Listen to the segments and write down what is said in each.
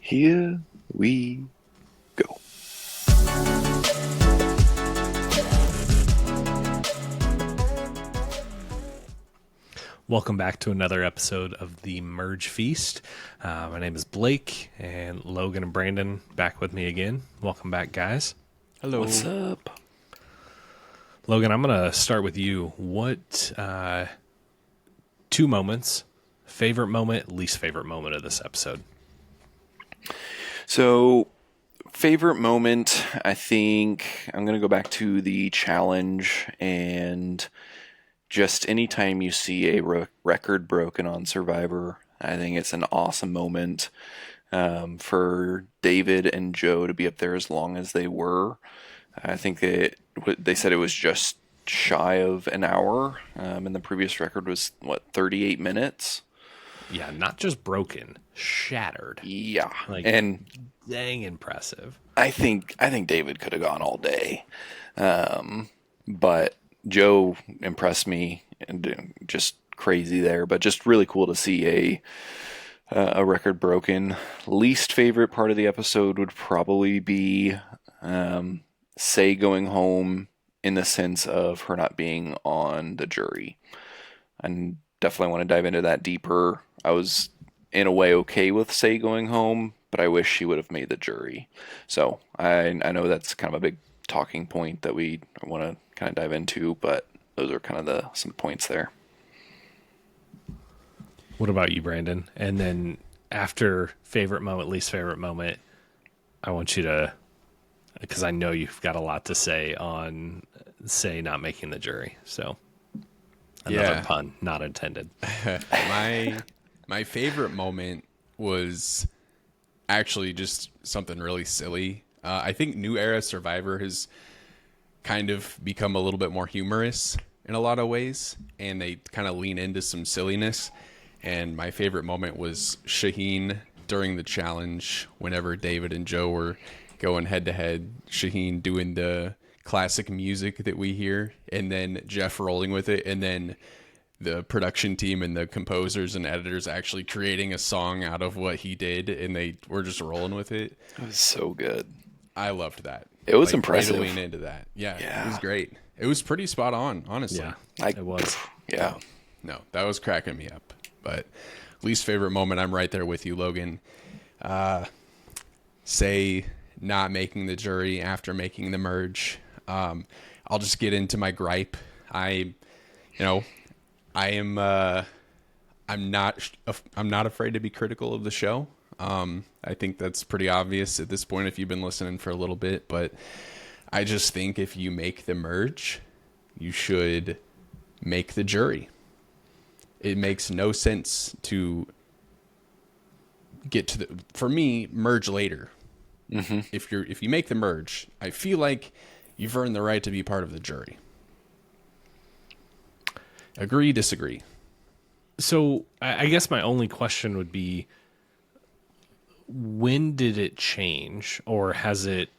Here we go. Welcome back to another episode of the Merge Feast. My name is Blake, and Logan and Brandon back with me again. Welcome back, guys. Hello. What's up? Logan, I'm going to start with you. What two moments, favorite moment, least favorite moment of this episode? So, favorite moment, I think I'm going to go back to the challenge, and just anytime you see a record broken on Survivor, I think it's an awesome moment for David and Joe to be up there as long as they were. I think they said it was just shy of an hour, and the previous record was, 38 minutes? Yeah, not just broken, shattered. Yeah, and dang impressive. I think David could have gone all day, but Joe impressed me and just crazy there. But just really cool to see a record broken. Least favorite part of the episode would probably be Say going home, in the sense of her not being on the jury. I definitely want to dive into that deeper. I was in a way okay with Say going home, but I wish she would have made the jury. So I know that's kind of a big talking point that we want to kind of dive into, but those are kind of some points there. What about you, Brandon? And then after favorite moment, least favorite moment, I want you to, because I know you've got a lot to say on Say not making the jury. So another pun, not intended. My favorite moment was actually just something really silly. I think New Era Survivor has kind of become a little bit more humorous in a lot of ways, and they kind of lean into some silliness. And my favorite moment was Shaheen during the challenge, whenever David and Joe were going head to head, Shaheen doing the classic music that we hear, and then Jeff rolling with it, and then the production team and the composers and editors actually creating a song out of what he did, and they were just rolling with it. It was so good. I loved that. It was impressive. Way to lean into that. Yeah, it was great. It was pretty spot on, honestly. Yeah, it was. Yeah. No, that was cracking me up. But least favorite moment, I'm right there with you, Logan. Say not making the jury after making the merge. I'll just get into my gripe. I'm not afraid to be critical of the show. I think that's pretty obvious at this point if you've been listening for a little bit, but I just think if you make the merge, you should make the jury. It makes no sense to get to for me, merge later. Mm-hmm. If you make the merge, I feel like you've earned the right to be part of the jury. Agree, disagree? So I guess my only question would be, when did it change, or has it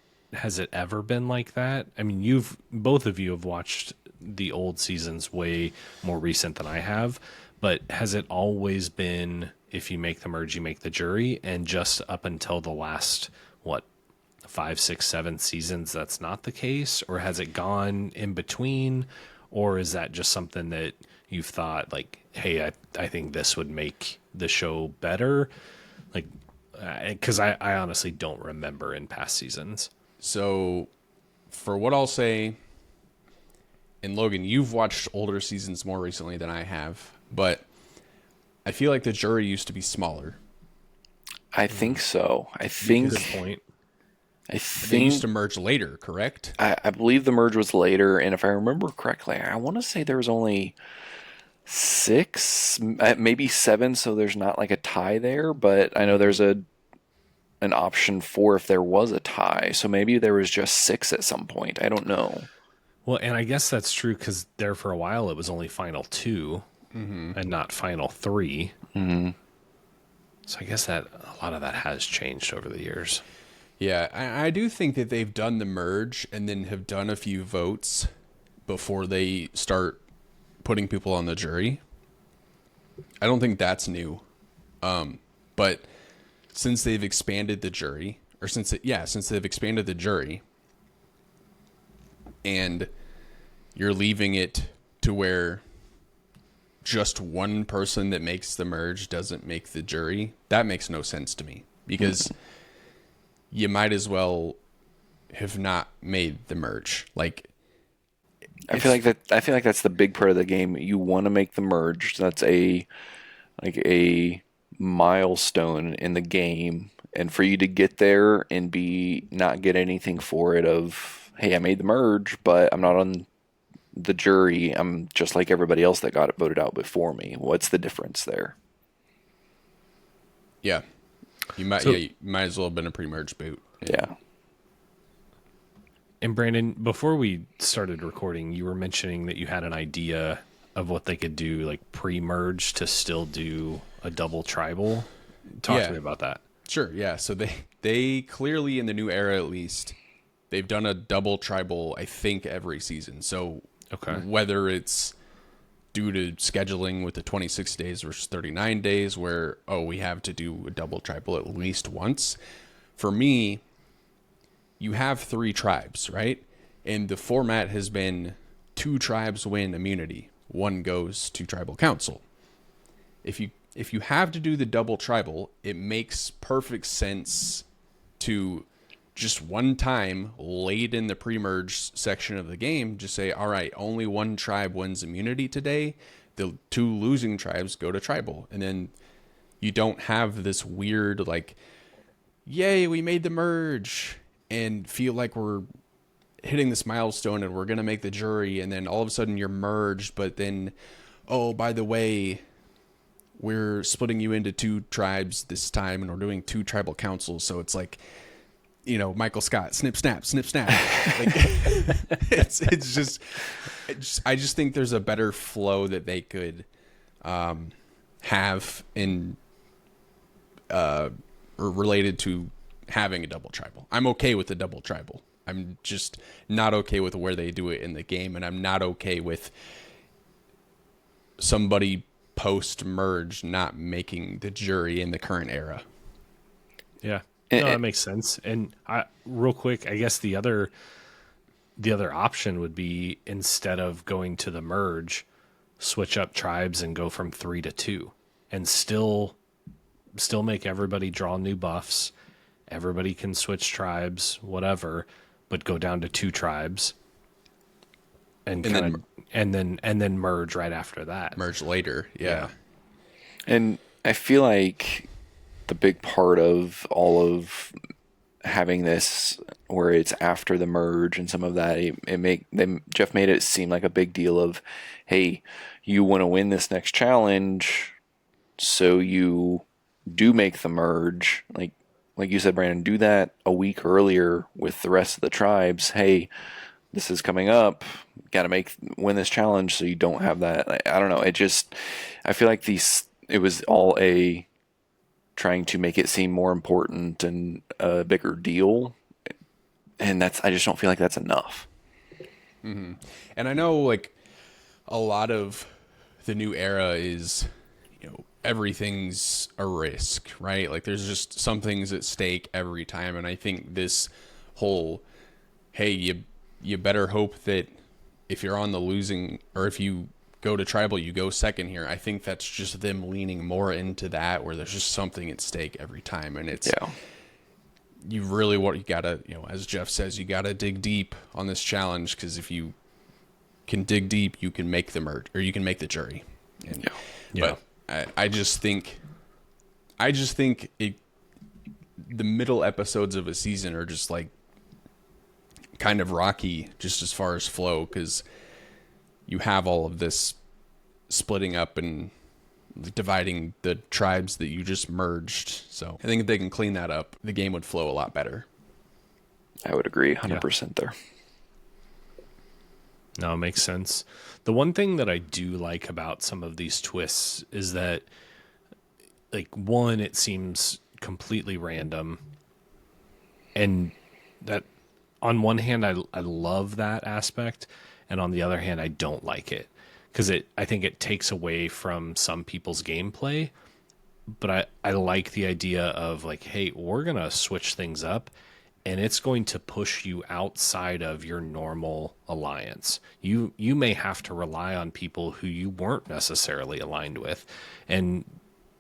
ever been like that? I mean, both of you have watched the old seasons way more recent than I have, but has it always been if you make the merge, you make the jury, and just up until the last 5, 6, 7 seasons that's not the case? Or has it gone in between? Or is that just something that you've thought like, hey, I think this would make the show better? Like, because I honestly don't remember in past seasons. So for what I'll say, and Logan, you've watched older seasons more recently than I have, but I feel like the jury used to be smaller. I think so. I think they used to merge later, correct? I believe the merge was later, and if I remember correctly, I want to say there was only 6, maybe 7, so there's not like a tie there, but I know there's an option for if there was a tie, so maybe there was just 6 at some point. I don't know. Well, and I guess that's true because there for a while it was only final 2 and not final 3. Mm-hmm. So I guess that a lot of that has changed over the years. Yeah, I do think that they've done the merge and then have done a few votes before they start putting people on the jury. I don't think that's new. But since they've expanded the jury, or since they've expanded the jury, and you're leaving it to where just one person that makes the merge doesn't make the jury, that makes no sense to me, because you might as well have not made the merge. Like, I feel like that's the big part of the game. You want to make the merge. That's a milestone in the game, and for you to get there and be not get anything for it of, hey, I made the merge, but I'm not on the jury. I'm just like everybody else that got it voted out before me. What's the difference there? Yeah. You might as well have been a pre-merge boot. Yeah. And Brandon, before we started recording, you were mentioning that you had an idea of what they could do, like pre-merge, to still do a double tribal. Talk to me about that. Sure, yeah. So they clearly, in the new era at least, they've done a double tribal, I think, every season. So whether it's due to scheduling with the 26 days versus 39 days where, we have to do a double tribal at least once. For me, you have 3 tribes, right? And the format has been 2 tribes win immunity. 1 goes to tribal council. If you have to do the double tribal, it makes perfect sense to just one time late in the pre-merge section of the game, just say, all right, only 1 tribe wins immunity today. The 2 losing tribes go to tribal. And then you don't have this weird, like, yay, we made the merge, and feel like we're hitting this milestone and we're going to make the jury. And then all of a sudden you're merged, but then, oh, by the way, we're splitting you into 2 tribes this time, and we're doing 2 tribal councils. So it's like, Michael Scott, snip, snap, snip, snap. Like, it's just, I just think there's a better flow that they could have in or related to having a double tribal. I'm okay with the double tribal. I'm just not okay with where they do it in the game, and I'm not okay with somebody post-merge not making the jury in the current era. Yeah. No, that makes sense. And real quick, I guess the other option would be, instead of going to the merge, switch up tribes and go from 3 to 2, and still make everybody draw new buffs. Everybody can switch tribes, whatever, but go down to 2 tribes, and then merge right after that. Merge later, yeah. And I feel like the big part of all of having this where it's after the merge and some of that, Jeff made it seem like a big deal of, hey, you want to win this next challenge, so you do make the merge. Like you said, Brandon, do that a week earlier with the rest of the tribes. Hey, this is coming up. Got to win this challenge, so you don't have that. I don't know. I feel like it was all trying to make it seem more important and a bigger deal, and I just don't feel like that's enough. Mm-hmm. And I know, like, a lot of the new era is, everything's a risk, right? Like, there's just some things at stake every time, and I think this whole, hey, you better hope that if you're on the losing, or if you go to tribal, you go second here. I think that's just them leaning more into that, where there's just something at stake every time. And it's, you gotta, as Jeff says, you gotta dig deep on this challenge, because if you can dig deep, you can make the merge, or you can make the jury. But I just think the middle episodes of a season are just like kind of rocky, just as far as flow, because you have all of this splitting up and dividing the tribes that you just merged. So I think if they can clean that up, the game would flow a lot better. I would agree 100% there. No, it makes sense. The one thing that I do like about some of these twists is that, like, one, it seems completely random, and that on one hand I love that aspect, and on the other hand I don't like it, because I think it takes away from some people's gameplay, but I like the idea of like, hey, we're going to switch things up and it's going to push you outside of your normal alliance. You may have to rely on people who you weren't necessarily aligned with and,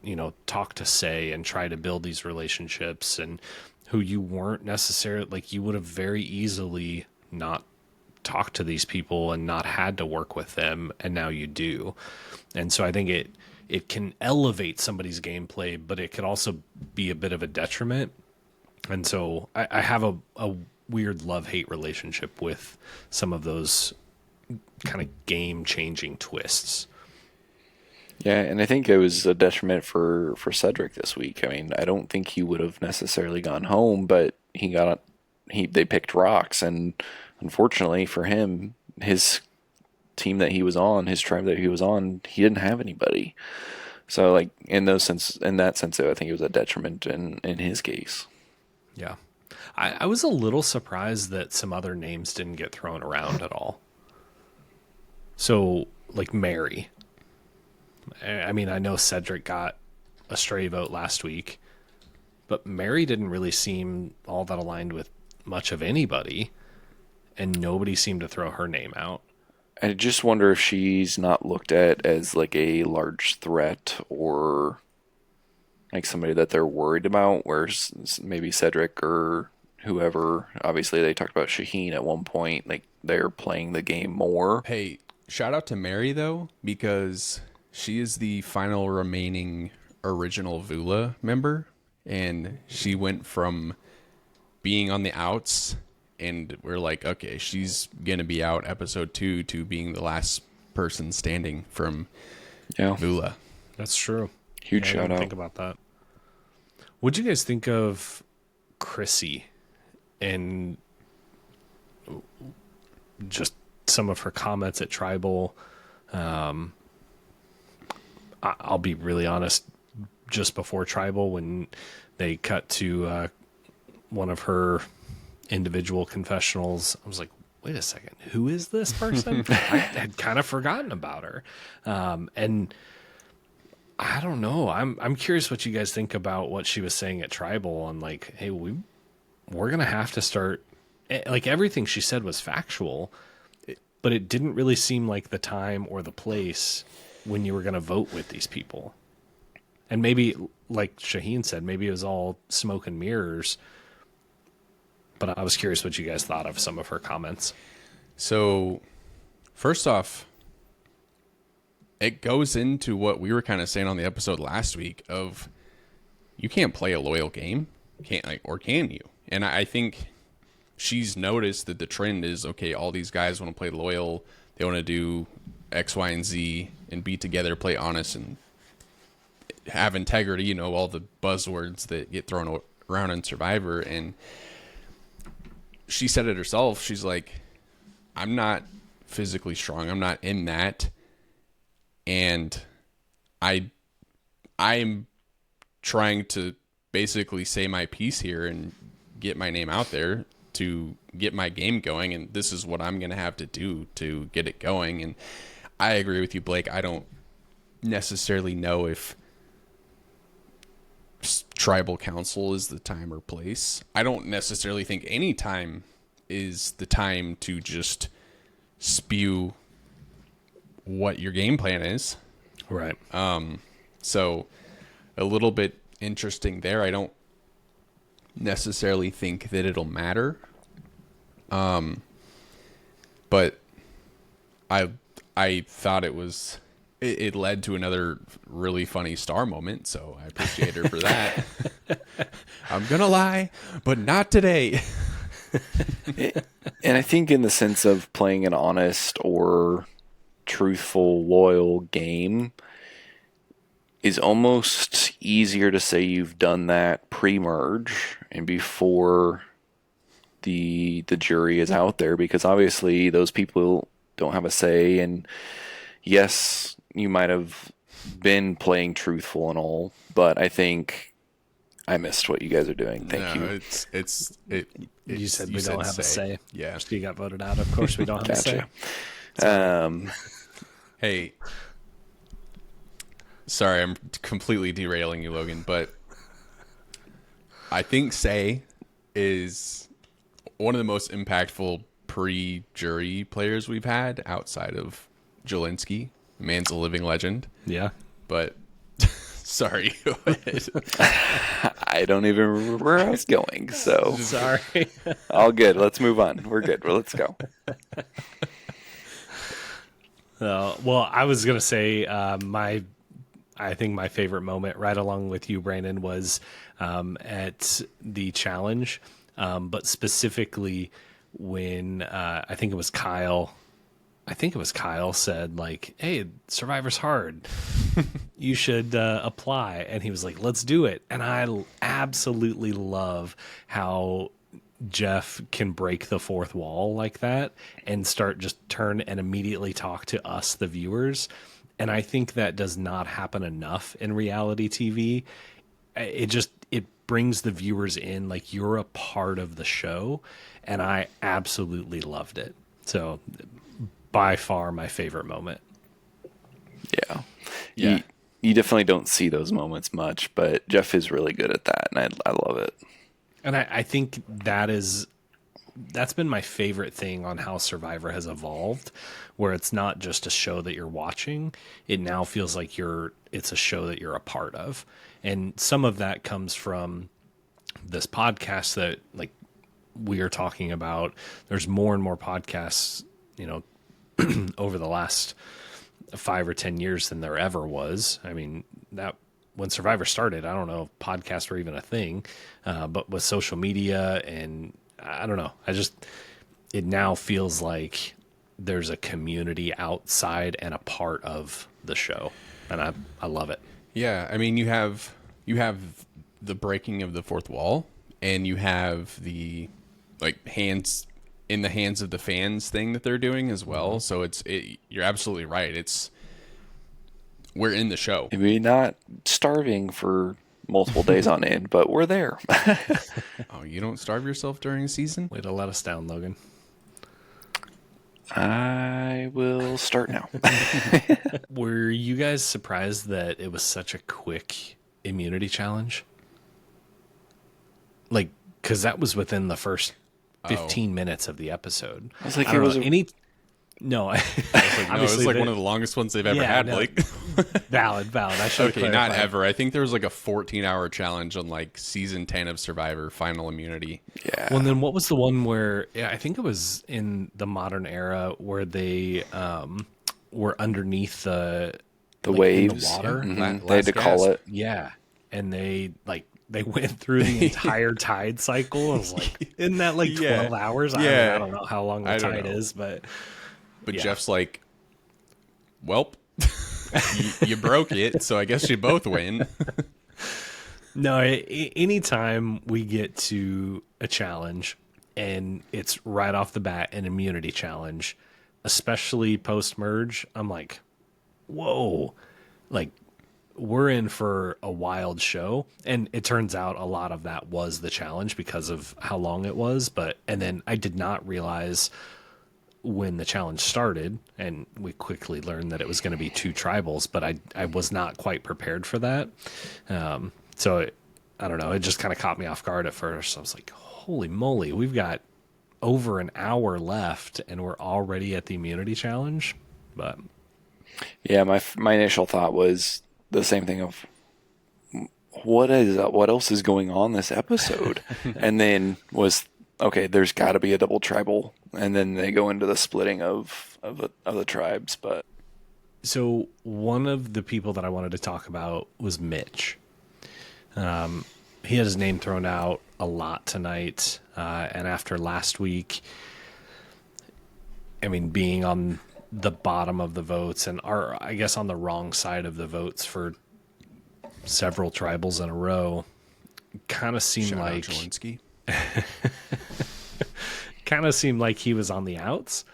you know, talk to Say and try to build these relationships, and who you weren't necessarily, like, you would have very easily not talked to these people and not had to work with them, and now you do. And so I think it can elevate somebody's gameplay, but it could also be a bit of a detriment. And so I have a weird love-hate relationship with some of those kind of game-changing twists. Yeah, and I think it was a detriment for Cedric this week. I mean, I don't think he would have necessarily gone home, but they picked rocks, and unfortunately for him, his team that he was on, his tribe that he was on, he didn't have anybody. So, like, in that sense, I think it was a detriment in his case. Yeah. I was a little surprised that some other names didn't get thrown around at all. So, like Mary. I mean, I know Cedric got a stray vote last week, but Mary didn't really seem all that aligned with much of anybody, and nobody seemed to throw her name out. I just wonder if she's not looked at as like a large threat, or like somebody that they're worried about, whereas maybe Cedric or whoever, obviously they talked about Shaheen at one point, like they're playing the game more. Hey, shout out to Mary, though, because she is the final remaining original Vula member, and she went from being on the outs, and we're like, okay, she's going to be out episode 2, to being the last person standing from Vula. That's true. Huge shout I didn't out. think about that. What'd you guys think of Chrissy and just some of her comments at Tribal? I'll be really honest, just before Tribal, when they cut to one of her individual confessionals, I was like, wait a second, who is this person? I had kind of forgotten about her. And I don't know. I'm curious what you guys think about what she was saying at Tribal, and like, hey, we're going to have to start, like, everything she said was factual, but it didn't really seem like the time or the place when you were going to vote with these people. And maybe, like Shaheen said, maybe it was all smoke and mirrors. But I was curious what you guys thought of some of her comments. So, first off, it goes into what we were kind of saying on the episode last week of, you can't play a loyal game, or can you? And I think she's noticed that the trend is, okay, all these guys want to play loyal, they want to do X, Y, and Z, and be together, play honest, and have integrity, you know, all the buzzwords that get thrown around in Survivor. And she said it herself. She's like, I'm not physically strong. I'm not in that. And I'm trying to basically say my piece here and get my name out there to get my game going. And this is what I'm going to have to do to get it going. And I agree with you, Blake. I don't necessarily know if Tribal Council is the time or place. I don't necessarily think any time is the time to just spew what your game plan is. Right. So a little bit interesting there. I don't necessarily think that it'll matter. But I thought it led to another really funny star moment, so I appreciate her for that. I'm gonna lie, but not today. And I think in the sense of playing an honest or truthful, loyal game is almost easier to say you've done that pre-merge and before the jury is out there, because obviously those people don't have a say. And yes, you might have been playing truthful and all, but I think I missed what you guys are doing. Thank you. You said we don't have a say. Yeah. You got voted out. Of course we don't have a say. Gotcha. Hey, Sorry, I'm completely derailing you, Logan, but I think Say is one of the most impactful pre-jury players we've had outside of Jelinski. Man's a living legend. Yeah. But sorry, go ahead. I don't even remember where I was going, so Sorry. all good. Let's move on. We're good. Well, let's go. Well, I was gonna say I think my favorite moment, right along with you, Brandon, was at the challenge, but specifically when I think it was Kyle. I think it was Kyle said like, "Hey, Survivor's hard. You should apply." And he was like, "Let's do it." And I absolutely love how Jeff can break the fourth wall like that and turn and immediately talk to us, the viewers. And I think that does not happen enough in reality TV. It brings the viewers in like you're a part of the show, and I absolutely loved it. So by far my favorite moment. Yeah. Yeah. You definitely don't see those moments much, but Jeff is really good at that, and I love it. And I think that's been my favorite thing on how Survivor has evolved, where it's not just a show that you're watching. It now feels like it's a show that you're a part of. And some of that comes from this podcast that like we are talking about. There's more and more podcasts, over the last 5 or 10 years than there ever was. I mean, that when Survivor started, I don't know if podcasts were even a thing, but with social media and I don't know, it now feels like there's a community outside and a part of the show, and I love it. Yeah, I mean, you have the breaking of the fourth wall, and you have the like hands in the hands of the fans thing that they're doing as well. So you're absolutely right. We're in the show. Maybe not starving for multiple days on end, but we're there. Oh, you don't starve yourself during a season? Way to let us down, Logan. I will start now. Were you guys surprised that it was such a quick immunity challenge? Like, because that was within the first 15 minutes of the episode. I was like, I don't it was know, no, No, it's like one of the longest ones they've ever had. no. Like, valid. I should okay, not ever. I think there was like a 14-hour challenge on like season 10 of Survivor Final Immunity. Yeah. Well, and then what was the one where I think it was in the modern era where they were underneath the waves, in the water? Mhm. They had to call it. Yeah, and they went through the entire tide cycle. I was like, isn't that like 12 hours? Yeah. I don't know how long the tide is, but yeah. Jeff's like, "Welp, you broke it, so I guess you both win." No, anytime we get to a challenge and it's right off the bat an immunity challenge, especially post-merge, I'm like, whoa, like we're in for a wild show. And it turns out a lot of that was the challenge because of how long it was. And then I did not realize when the challenge started, and we quickly learned that it was going to be 2 tribals, but I was not quite prepared for that. So I don't know. It just kind of caught me off guard at first. I was like, holy moly, we've got over an hour left and we're already at the immunity challenge. But Yeah, my initial thought was the same thing of what else is going on this episode? And then was, okay, there's got to be a double tribal, and then they go into the splitting of the tribes. But so one of the people that I wanted to talk about was Mitch. He had his name thrown out a lot tonight, and after last week, I mean, being on the bottom of the votes and I guess on the wrong side of the votes for several tribals in a row, kind of seemed Shout out like Jelinski. kind of seemed like he was on the outs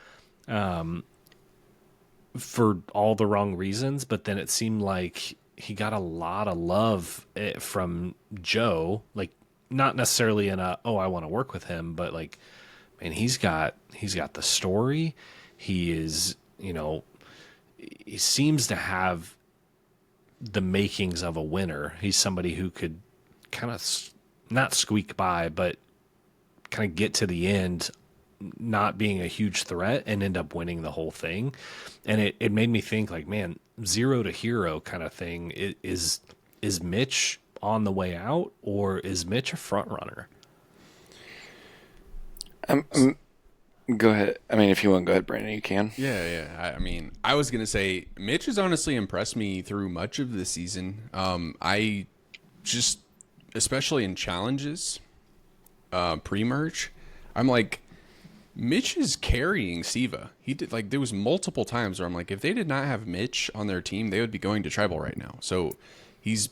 for all the wrong reasons. But then it seemed like he got a lot of love from Joe, like not necessarily in a, oh, I want to work with him, but like, man, he's got the story. He is, he seems to have the makings of a winner. He's somebody who could kind of not squeak by, but kind of get to the end, not being a huge threat and end up winning the whole thing. And it made me think like, man, zero to hero kind of thing. Is Mitch on the way out, or is Mitch a front runner? Go ahead. I mean, if you want to go ahead, Brandon, you can. Yeah. I mean, I was gonna say Mitch has honestly impressed me through much of the season. I just, especially in challenges, pre-merge, I'm like, Mitch is carrying Siva. He did, like, there was multiple times where I'm like, if they did not have Mitch on their team, they would be going to tribal right now. So he's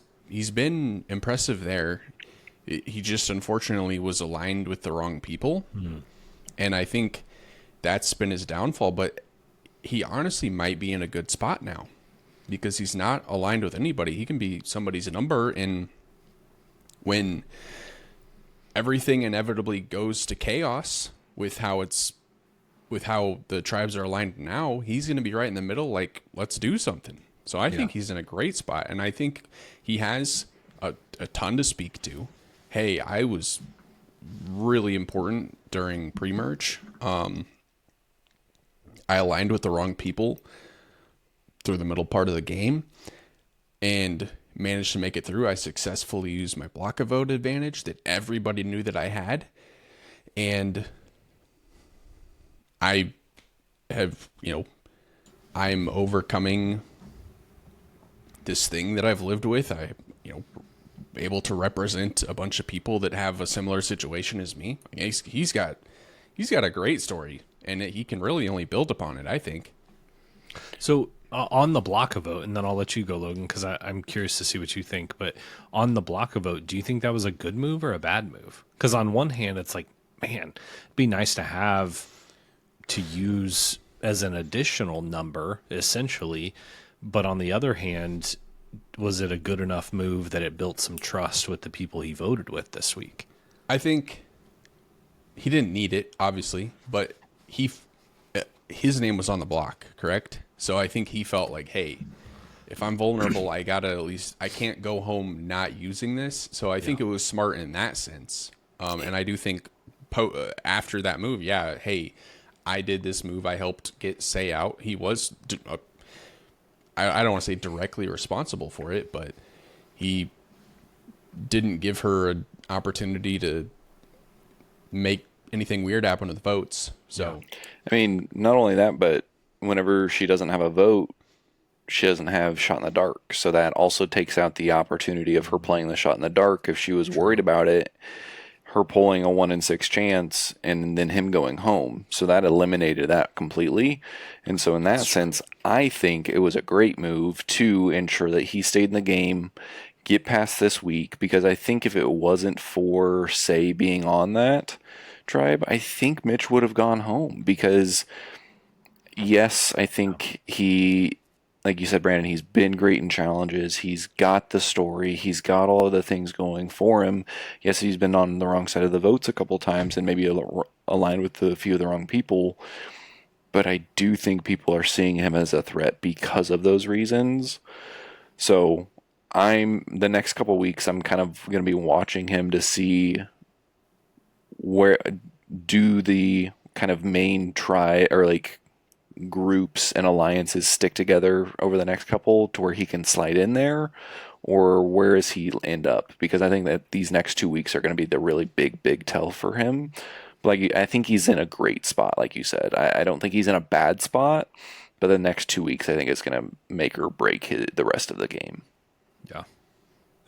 been impressive there. He just unfortunately was aligned with the wrong people. And I think that's been his downfall, but he honestly might be in a good spot now because he's not aligned with anybody. He can be somebody's number, and when everything inevitably goes to chaos with how the tribes are aligned now, he's going to be right in the middle, like, let's do something. So I think he's in a great spot, and I think he has a ton to speak to. Hey, I was really important during pre-merge. I aligned with the wrong people through the middle part of the game and managed to make it through. I successfully used my block of vote advantage that everybody knew that I had. And I have, I'm overcoming this thing that I've lived with. Able to represent a bunch of people that have a similar situation as me. He's got a great story, and he can really only build upon it, I think. So on the block of vote, and then I'll let you go, Logan, because I'm curious to see what you think. But on the block of vote, do you think that was a good move or a bad move? Because on one hand, it's like, man, it'd be nice to have to use as an additional number, essentially. But on the other hand, was it a good enough move that it built some trust with the people he voted with this week? I think he didn't need it, obviously, but his name was on the block, correct? So I think he felt like, hey, if I'm vulnerable, I can't go home not using this. So I think it was smart in that sense. And I do think after that move, hey, I did this move. I helped get Say out. He was I don't want to say directly responsible for it, but he didn't give her an opportunity to make anything weird happen with the votes. So, I mean, not only that, but whenever she doesn't have a vote, she doesn't have shot in the dark. So that also takes out the opportunity of her playing the shot in the dark. If she was worried about it, her pulling a 1 in 6 chance and then him going home. So that eliminated that completely. And so in that sense, I think it was a great move to ensure that he stayed in the game, get past this week, because I think if it wasn't for Say being on that tribe, I think Mitch would have gone home because yes, I think he, like you said, Brandon, he's been great in challenges. He's got the story. He's got all of the things going for him. Yes, he's been on the wrong side of the votes a couple times and maybe aligned with a few of the wrong people. But I do think people are seeing him as a threat because of those reasons. So the next couple weeks, I'm kind of going to be watching him to see where do the kind of main groups and alliances stick together over the next couple to where he can slide in there, or where does he end up? Because I think that these next 2 weeks are going to be the really big tell for him. Like, I think he's in a great spot, like you said. I don't think he's in a bad spot, but the next 2 weeks I think it's going to make or break the rest of the game. Yeah.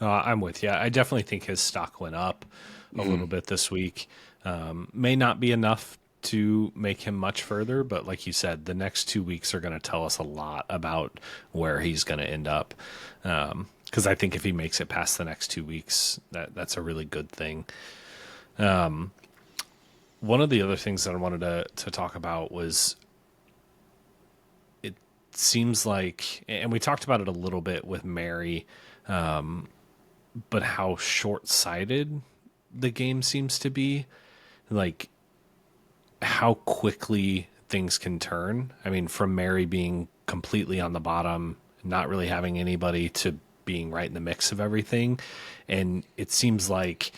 I'm with you. I definitely think his stock went up a little bit this week. May not be enough to make him much further, but like you said, the next 2 weeks are going to tell us a lot about where he's going to end up. Because I think if he makes it past the next 2 weeks, that's a really good thing. One of the other things that I wanted to talk about was, it seems like, and we talked about it a little bit with Mary, but how short-sighted the game seems to be. Like, how quickly things can turn. I mean, from Mary being completely on the bottom, not really having anybody to being right in the mix of everything. And it seems like,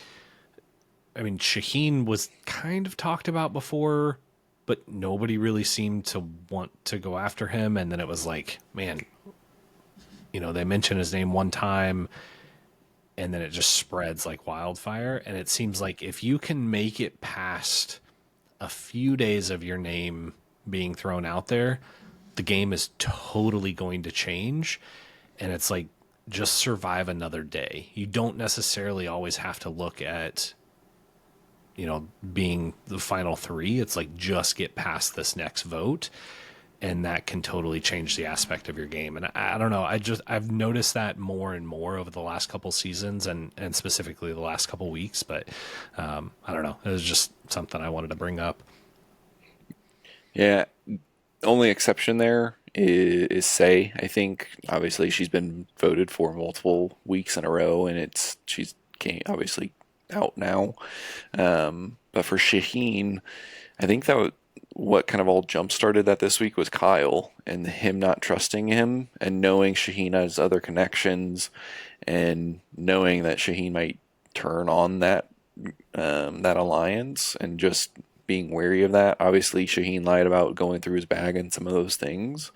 I mean, Shaheen was kind of talked about before, but nobody really seemed to want to go after him. And then it was like, man, they mention his name one time and then it just spreads like wildfire. And it seems like if you can make it past a few days of your name being thrown out there, the game is totally going to change. And it's like, just survive another day. You don't necessarily always have to look at, being the final three. It's like, just get past this next vote. And that can totally change the aspect of your game. And I don't know. I've noticed that more and more over the last couple seasons and specifically the last couple weeks. But I don't know. It was just something I wanted to bring up. Yeah. Only exception there is Say. I think obviously she's been voted for multiple weeks in a row, and she's obviously out now. But for Shaheen, I think that what kind of all jump started that this week was Kyle and him not trusting him and knowing Shaheen has other connections and knowing that Shaheen might turn on that alliance and just being wary of that. Obviously, Shaheen lied about going through his bag and some of those things,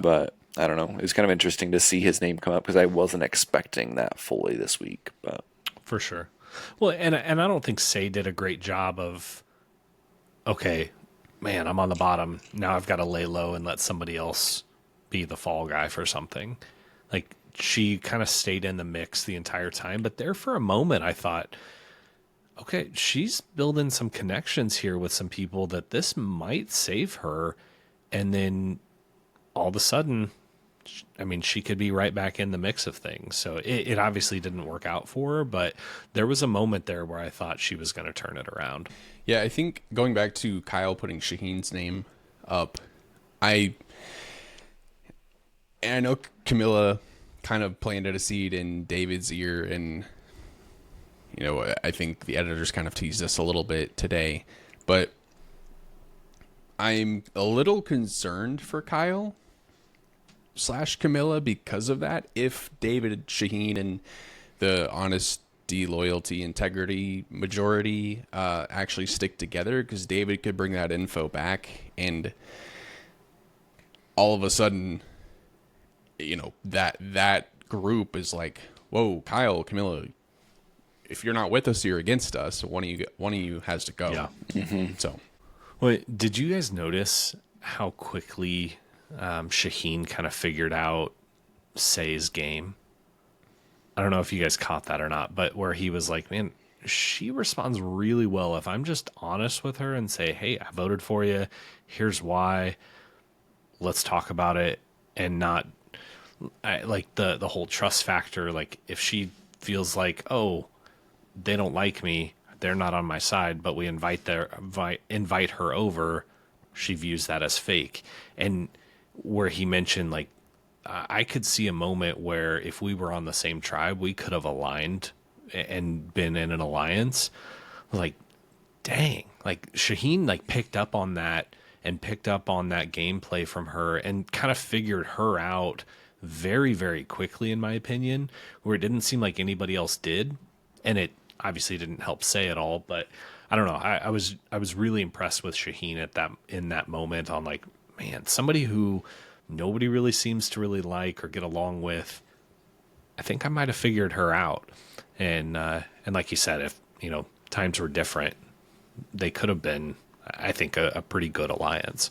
but I don't know. It was kind of interesting to see his name come up because I wasn't expecting that fully this week. But for sure. Well, and I don't think Say did a great job of, okay, man, I'm on the bottom. Now I've got to lay low and let somebody else be the fall guy for something. Like, she kind of stayed in the mix the entire time. But there for a moment, I thought, okay, she's building some connections here with some people that this might save her. And then all of a sudden, I mean, she could be right back in the mix of things. So it obviously didn't work out for her, but there was a moment there where I thought she was going to turn it around. Yeah, I think going back to Kyle putting Shaheen's name up, I know Camilla kind of planted a seed in David's ear, and I think the editors kind of teased us a little bit today, but I'm a little concerned for Kyle / Camilla because of that. If David, Shaheen, and the honesty, loyalty, integrity majority actually stick together, because David could bring that info back, and all of a sudden, that group is like, whoa, Kyle, Camilla, if you're not with us, you're against us. One of you has to go. Yeah. Mm-hmm. So, wait, did you guys notice how quickly Shaheen kind of figured out Say's game? I don't know if you guys caught that or not, but where he was like, man, she responds really well if I'm just honest with her and say, hey, I voted for you. Here's why. Let's talk about it. And not like the whole trust factor. Like, if she feels like, oh, they don't like me, they're not on my side, but we invite her over, she views that as fake. And where he mentioned, like, I could see a moment where if we were on the same tribe, we could have aligned and been in an alliance. Like, dang, like Shaheen like picked up on that and picked up on that gameplay from her and kind of figured her out very, very quickly, in my opinion, where it didn't seem like anybody else did. And it obviously didn't help Say at all, but I don't know. I was really impressed with Shaheen in that moment on, like, man, somebody who nobody really seems to really like or get along with. I think I might have figured her out. And like you said, if, times were different, they could have been, I think, a pretty good alliance.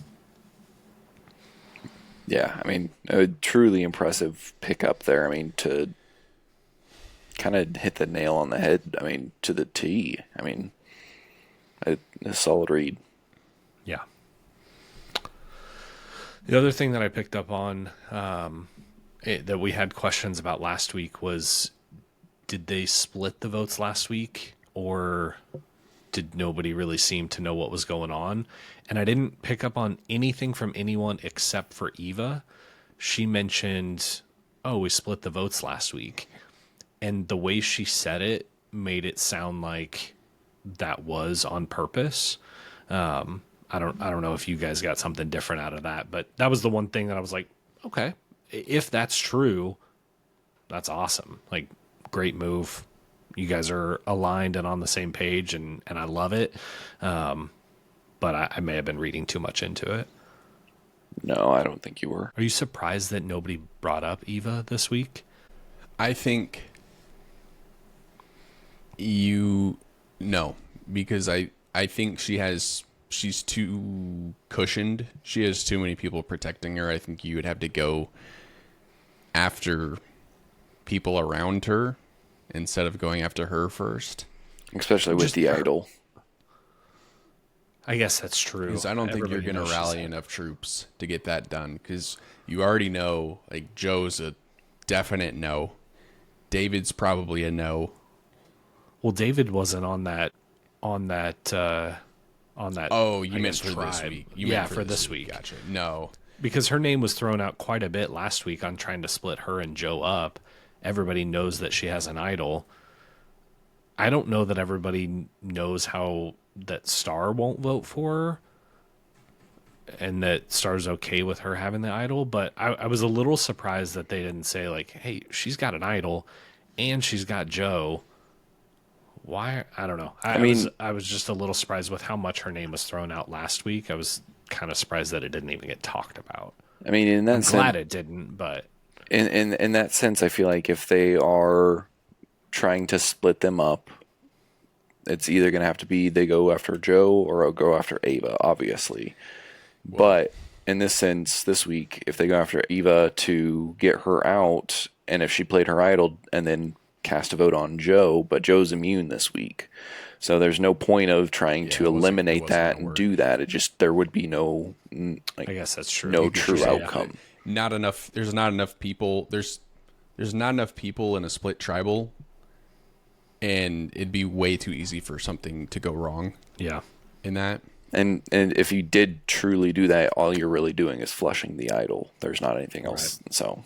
Yeah, I mean, a truly impressive pickup there. I mean, to kind of hit the nail on the head, I mean, to the T. I mean, a solid read. Yeah. The other thing that I picked up on that we had questions about last week was, did they split the votes last week, or did nobody really seem to know what was going on? And I didn't pick up on anything from anyone except for Eva. She mentioned, oh, we split the votes last week. And the way she said it made it sound like that was on purpose. I don't know if you guys got something different out of that, but that was the one thing that I was like, okay, if that's true, that's awesome. Like, great move. You guys are aligned and on the same page, and I love it. But I may have been reading too much into it. No, I don't think you were. Are you surprised that nobody brought up Eva this week? I think you no, because I think she's too cushioned. She has too many people protecting her. I think you would have to go after people around her instead of going after her first. Especially with Just the her- idol. I guess that's true. Because I don't think you're Everybody going to knows she's rally in. enough troops to get that done. Because you already know, like, Joe's a definite no. David's probably a no. Well, David wasn't on that. Oh, You meant for this tribe. week. You Yeah, meant for this week. Gotcha. No. Because her name was thrown out quite a bit last week on trying to split her and Joe up. Everybody knows that she has an idol. I don't know that everybody knows how that Star won't vote for her and that Star's okay with her having the idol, but I was a little surprised that they didn't say, like, hey, she's got an idol and she's got Joe. Why? I don't know. I was just a little surprised with how much her name was thrown out last week. I was kind of surprised that it didn't even get talked about. I mean, in that I'm sense, glad it didn't, but in that sense, I feel like if they are trying to split them up, it's either going to have to be they go after Joe or go after Ava, obviously. But in this sense, this week, if they go after Eva to get her out, and if she played her idol and then cast a vote on Joe, but Joe's immune this week, so there's no point of trying to it wasn't eliminate that gonna and work. do that. It just there would be no I guess that's true. no You could true just- outcome. Not enough. There's not enough people. There's not enough people in a split tribal, and it'd be way too easy for something to go wrong Yeah. in that. And if you did truly do that, all you're really doing is flushing the idol. There's not anything else. So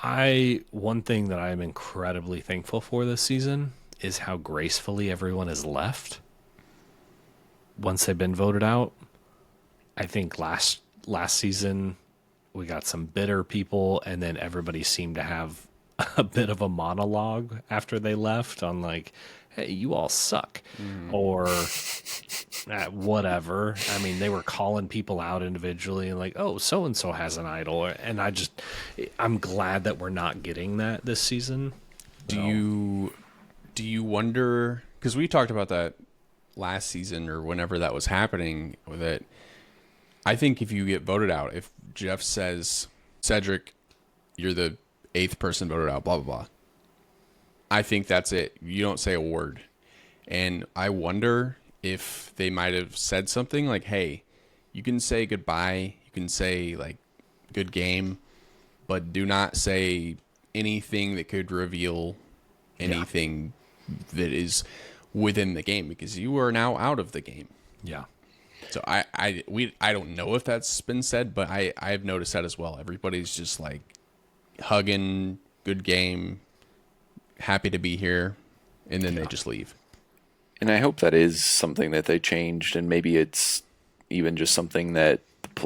One thing that I'm incredibly thankful for this season is how gracefully everyone has left once they've been voted out. I think last season we got some bitter people, and then everybody seemed to have a bit of a monologue after they left on, like, hey, you all suck, or whatever. I mean, they were calling people out individually and like, oh, so and so has an idol, and I'm glad that we're not getting that this season. Do you wonder? Because we talked about that last season or whenever that was happening. That I think if you get voted out, if Jeff says, Cedric, you're the 8th person voted out, blah blah blah, I think that's it. You don't say a word. And I wonder if they might have said something like, hey, you can say goodbye, you can say, like, good game, but do not say anything that could reveal anything that is within the game, because you are now out of the game. Yeah. So I don't know if that's been said, but I've noticed that as well. Everybody's just like hugging, good game, happy to be here, and then they just leave. And I hope that is something that they changed, and maybe it's even just something that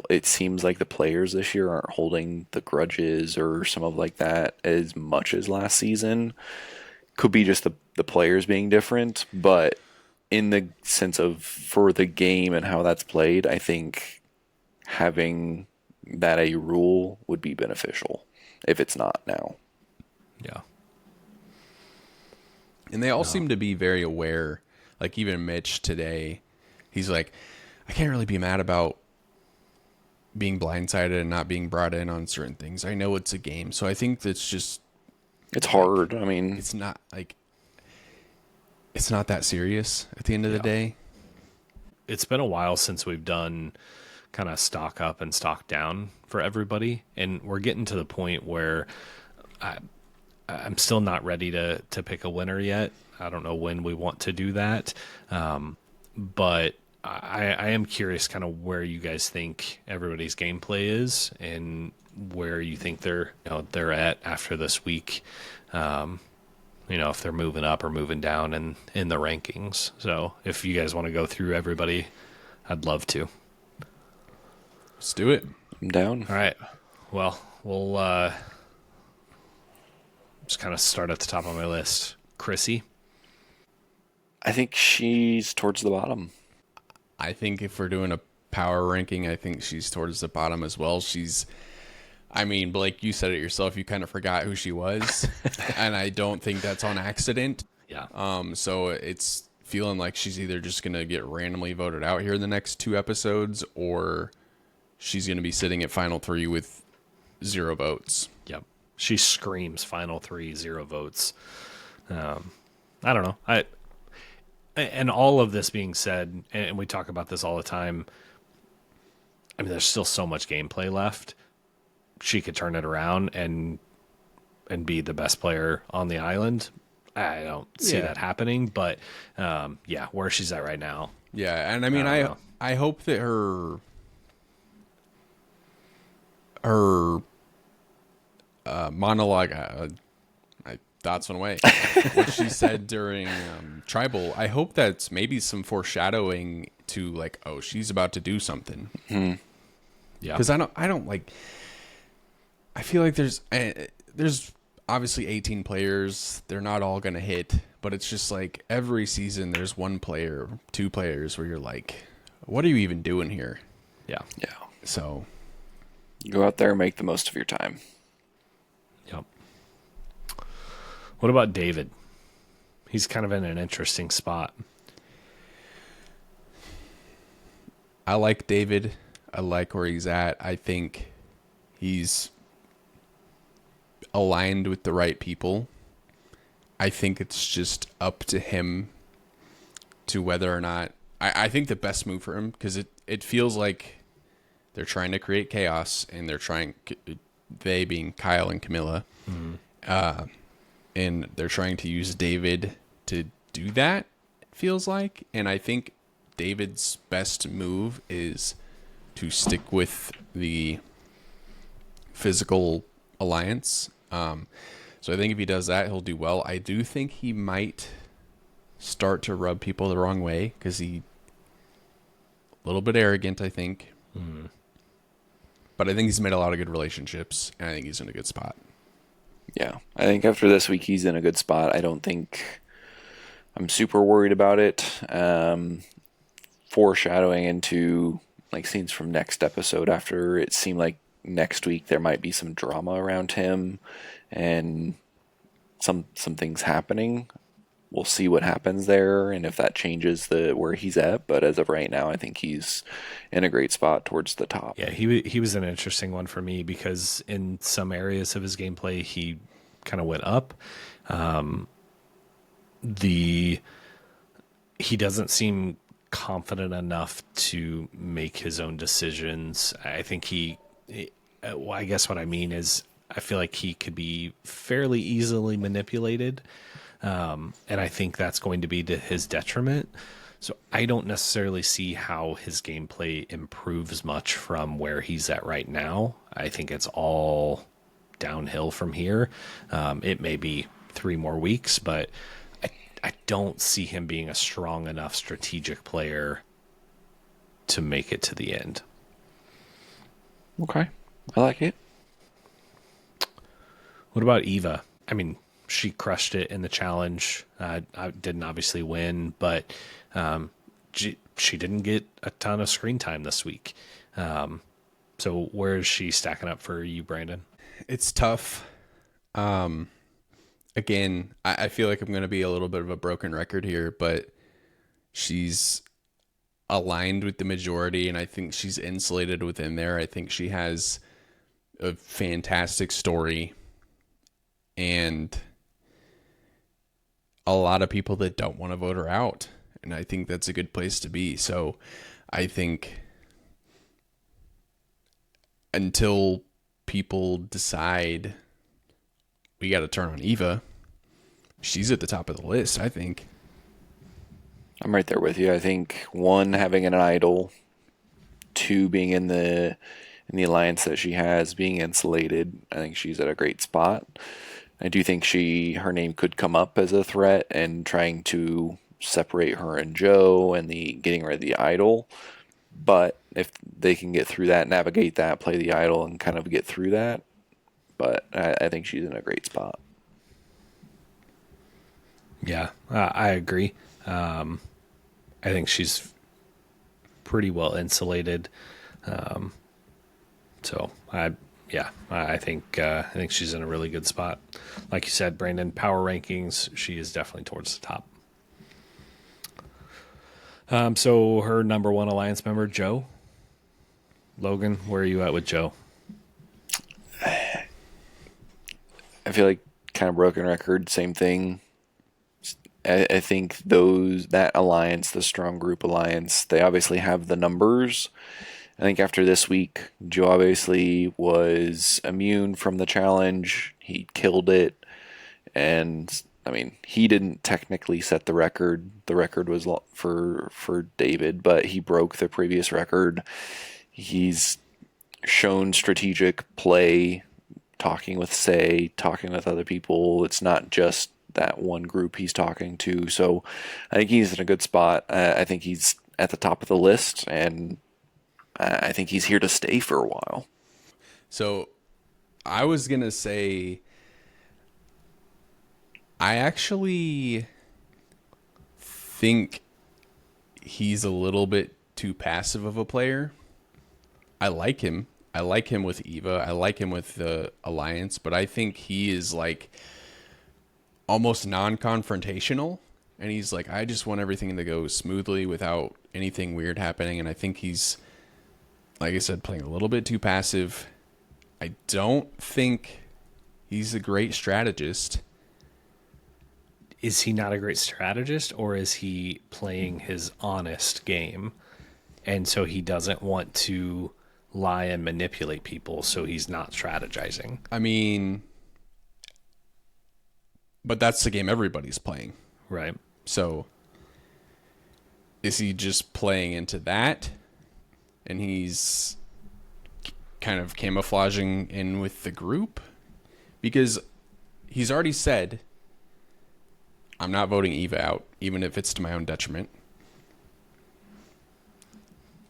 it seems like the players this year aren't holding the grudges or some of like that as much as last season. Could be just the players being different, but in the sense of for the game and how that's played, I think having that a rule would be beneficial if it's not now. Yeah. And they all seem to be very aware. Like even Mitch today, he's like, I can't really be mad about being blindsided and not being brought in on certain things. I know it's a game. So I think that's just, It's hard. I mean, it's not that serious at the end of the day. It's been a while since we've done kind of stock up and stock down for everybody. And we're getting to the point where I'm still not ready to pick a winner yet. I don't know when we want to do that. But I am curious kind of where you guys think everybody's gameplay is and where you think they're at after this week. If they're moving up or moving down in the rankings. So if you guys want to go through everybody, I'd love to. Let's do it. I'm down. All right. Well, just kind of start at the top of my list. Chrissy. I think she's towards the bottom. I think if we're doing a power ranking, I think she's towards the bottom as well. I mean, Blake, you said it yourself. You kind of forgot who she was, and I don't think that's on accident. Yeah. So it's feeling like she's either just going to get randomly voted out here in the next 2 episodes, or she's going to be sitting at final 3 with 0 votes. Yep. She screams final 3, 0 votes. I don't know. And all of this being said, and we talk about this all the time, I mean, there's still so much gameplay left. She could turn it around and be the best player on the island. I don't see that happening, but where she's at right now. Yeah, and I mean, I hope that her monologue, my thoughts went away. What she said during Tribal, I hope that's maybe some foreshadowing to like, oh, she's about to do something. Yeah, because I don't like. I feel like there's obviously 18 players. They're not all gonna hit, but it's just like every season there's 1 player, 2 players where you're like, what are you even doing here? Yeah. So Go out there and make the most of your time. Yep. What about David? He's kind of in an interesting spot. I like David. I like where he's at. I think he's aligned with the right people. I think it's just up to him to whether or not... I think the best move for him, because it feels like they're trying to create chaos, and they being Kyle and Camilla, and they're trying to use David to do that, it feels like. And I think David's best move is to stick with the physical alliance. So I think if he does that, he'll do well. I do think he might start to rub people the wrong way, because he a little bit arrogant, I think. But I think he's made a lot of good relationships, and I think he's in a good spot. Yeah, I think after this week he's in a good spot. I don't think I'm super worried about it. Foreshadowing into like scenes from next episode, after it seemed like next week there might be some drama around him and some things happening. We'll see what happens there and if that changes where he's at. But as of right now, I think he's in a great spot towards the top. Yeah, he was an interesting one for me, because in some areas of his gameplay he kind of went up. He doesn't seem confident enough to make his own decisions. I think I guess what I mean is I feel like he could be fairly easily manipulated. And I think that's going to be to his detriment. So I don't necessarily see how his gameplay improves much from where he's at right now. I think it's all downhill from here. It may be 3 more weeks, but I don't see him being a strong enough strategic player to make it to the end. Okay, I like it. What about Eva? I mean, she crushed it in the challenge. I didn't obviously win, but she didn't get a ton of screen time this week. So where is she stacking up for you, Brandon? It's tough. Again, I feel like I'm going to be a little bit of a broken record here, but she's aligned with the majority, and I think she's insulated within there. I think she has a fantastic story and a lot of people that don't want to vote her out. And I think that's a good place to be. So I think until people decide we got to turn on Eva, she's at the top of the list, I think. I'm right there with you. I think 1, having an idol, 2, being in the alliance that she has, being insulated. I think she's at a great spot. I do think her name could come up as a threat and trying to separate her and Joe and the getting rid of the idol. But if they can get through that, navigate that, play the idol and kind of get through that. But I think she's in a great spot. Yeah, I agree. I think she's pretty well insulated. So I think she's in a really good spot. Like you said, Brandon, power rankings, she is definitely towards the top. So her number one alliance member, Joe. Logan, where are you at with Joe? I feel like kind of broken record, same thing. I think that alliance, the strong group alliance, they obviously have the numbers. I think after this week, Joe obviously was immune from the challenge. He killed it, and I mean, he didn't technically set the record. The record was for David, but he broke the previous record. He's shown strategic play, talking with talking with other people. It's not just that one group he's talking to. So I think he's in a good spot. I think he's at the top of the list, and I think he's here to stay for a while. So I was going to say, I actually think he's a little bit too passive of a player. I like him. I like him with Eva. I like him with the Alliance, but I think he is like almost non-confrontational. And he's like, I just want everything to go smoothly without anything weird happening. And I think he's, like I said, playing a little bit too passive. I don't think he's a great strategist. Is he not a great strategist, or is he playing his honest game? And so he doesn't want to lie and manipulate people, so he's not strategizing. I mean, but that's the game everybody's playing. Right. So is he just playing into that? And he's kind of camouflaging in with the group? Because he's already said, I'm not voting Eva out, even if it's to my own detriment.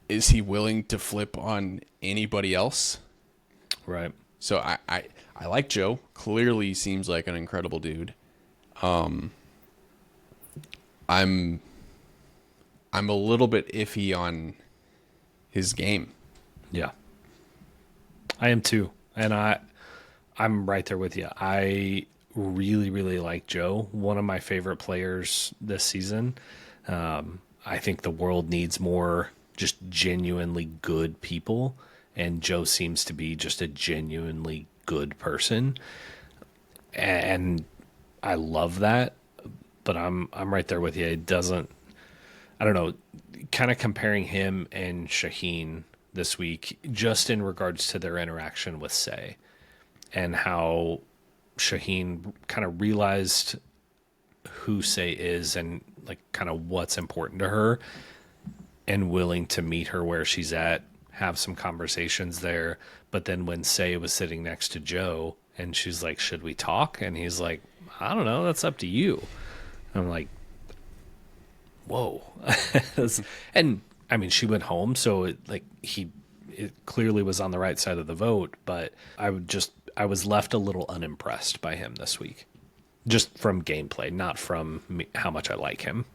Is he willing to flip on anybody else? Right. So I like Joe. Clearly seems like an incredible dude. I'm a little bit iffy on his game. Yeah. I am too. And I'm right there with you. I really, really like Joe. One of my favorite players this season. I think the world needs more just genuinely good people, and Joe seems to be just a genuinely good person. And I love that, but I'm right there with you. It doesn't, I don't know, kind of comparing him and Shaheen this week, just in regards to their interaction with Say, and how Shaheen kind of realized who Say is and like kind of what's important to her, and willing to meet her where she's at, have some conversations there. But then when Say was sitting next to Joe and she's like, should we talk? And he's like, I don't know, that's up to you. I'm like, whoa. And I mean, she went home, so it clearly was on the right side of the vote, but I was left a little unimpressed by him this week, just from gameplay, not from how much I like him.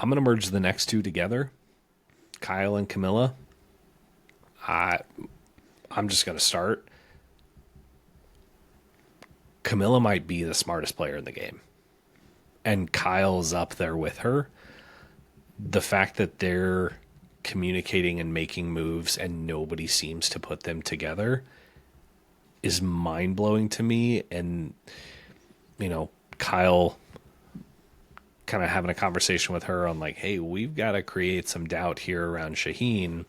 I'm going to merge the next two together, Kyle and Camilla. I'm just going to start. Camilla might be the smartest player in the game, and Kyle's up there with her. The fact that they're communicating and making moves and nobody seems to put them together is mind-blowing to me. And, Kyle kind of having a conversation with her on like, hey, we've got to create some doubt here around Shaheen.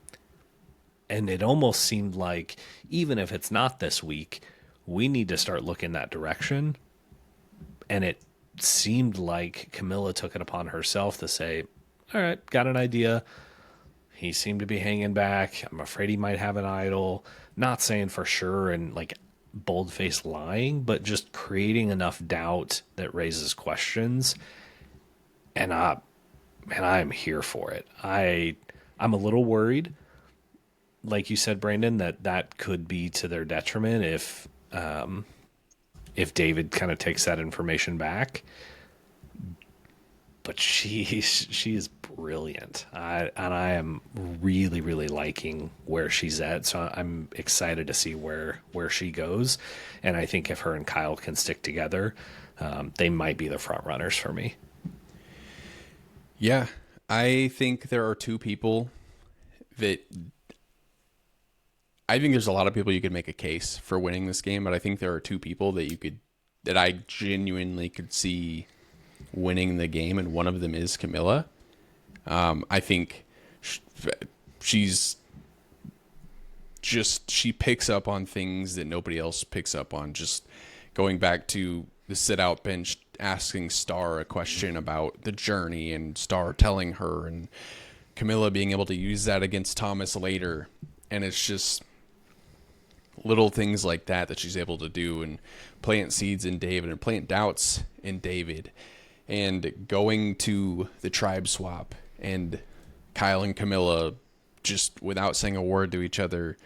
And it almost seemed like, even if it's not this week, we need to start looking that direction. And it seemed like Camilla took it upon herself to say, all right, got an idea. He seemed to be hanging back. I'm afraid he might have an idol. Not saying for sure and like bold-faced lying, but just creating enough doubt that raises questions. And I'm here for it. I'm a little worried, like you said, Brandon, that could be to their detriment if if David kind of takes that information back. But she is brilliant, and I am really really liking where she's at. So I'm excited to see where she goes, and I think if her and Kyle can stick together, they might be the front runners for me. Yeah, I think there are two people that I think there's a lot of people you could make a case for winning this game, but I think there are two people that I genuinely could see winning the game, and one of them is Camilla. I think she's she picks up on things that nobody else picks up on. Just going back to the sit out bench, asking Star a question about the journey, and Star telling her, and Camilla being able to use that against Thomas later. And it's just little things like that she's able to do, and plant seeds in David and plant doubts in David, and going to the tribe swap, and Kyle and Camilla just without saying a word to each other,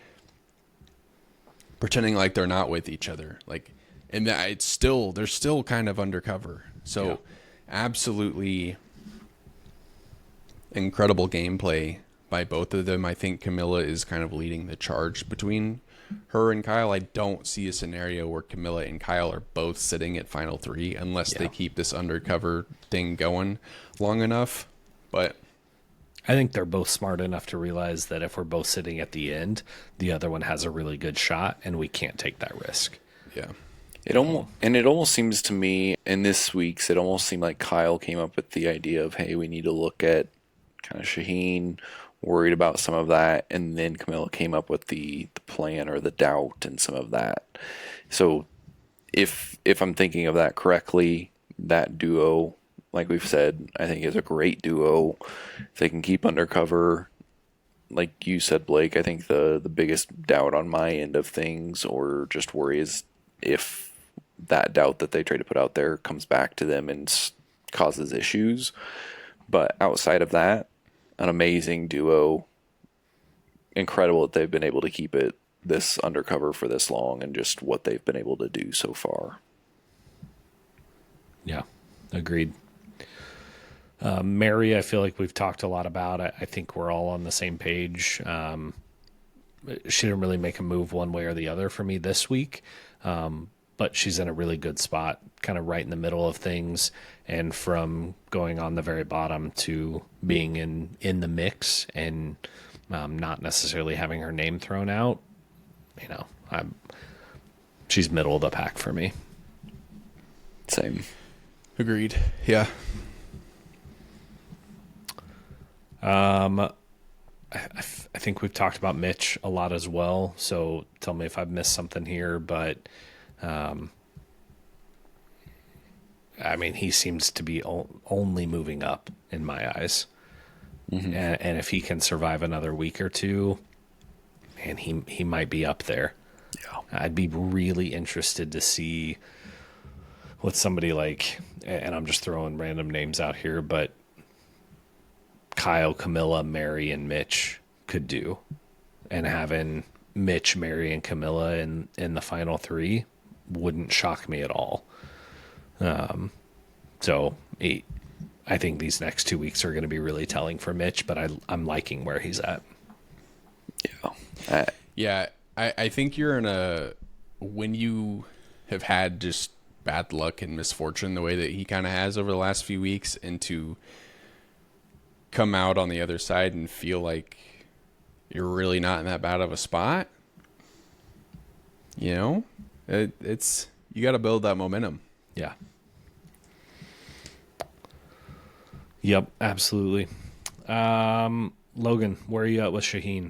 pretending like they're not with each other. Like, and that they're still kind of undercover. So yeah. Absolutely incredible gameplay by both of them. I think Camilla is kind of leading the charge between her and Kyle. I don't see a scenario where Camilla and Kyle are both sitting at final 3 unless they keep this undercover thing going long enough. But I think they're both smart enough to realize that if we're both sitting at the end, the other one has a really good shot, and we can't take that risk. Yeah. It almost seems to me in this week's, it almost seemed like Kyle came up with the idea of, hey, we need to look at kind of Shaheen, worried about some of that, and then Camilla came up with the plan or the doubt and some of that. So if I'm thinking of that correctly, that duo, like we've said, I think is a great duo. If they can keep undercover, like you said, Blake, I think the biggest doubt on my end of things, or just worry, is if that doubt that they try to put out there comes back to them and causes issues. But outside of that, an amazing duo. Incredible that they've been able to keep it this undercover for this long, and just what they've been able to do so far. Yeah, agreed. Mary, I feel like we've talked a lot about. I think we're all on the same page. She didn't really make a move one way or the other for me this week, but she's in a really good spot, kind of right in the middle of things. And from going on the very bottom to being in the mix, and not necessarily having her name thrown out, she's middle of the pack for me. Same. Agreed. Yeah. I think we've talked about Mitch a lot as well, so tell me if I've missed something here, but he seems to be only moving up in my eyes. Mm-hmm. And if he can survive another week or two, man, he might be up there. Yeah. I'd be really interested to see what somebody like, and I'm just throwing random names out here, but Kyle, Camilla, Mary, and Mitch could do. And having Mitch, Mary, and Camilla in the final 3 wouldn't shock me at all. So I think these next 2 weeks are going to be really telling for Mitch, but I'm liking where he's at. Yeah. I think you're when you have had just bad luck and misfortune the way that he kind of has over the last few weeks, and to come out on the other side and feel like you're really not in that bad of a spot, it's you got to build that momentum. Yeah. Yep, absolutely. Logan, where are you at with Shaheen?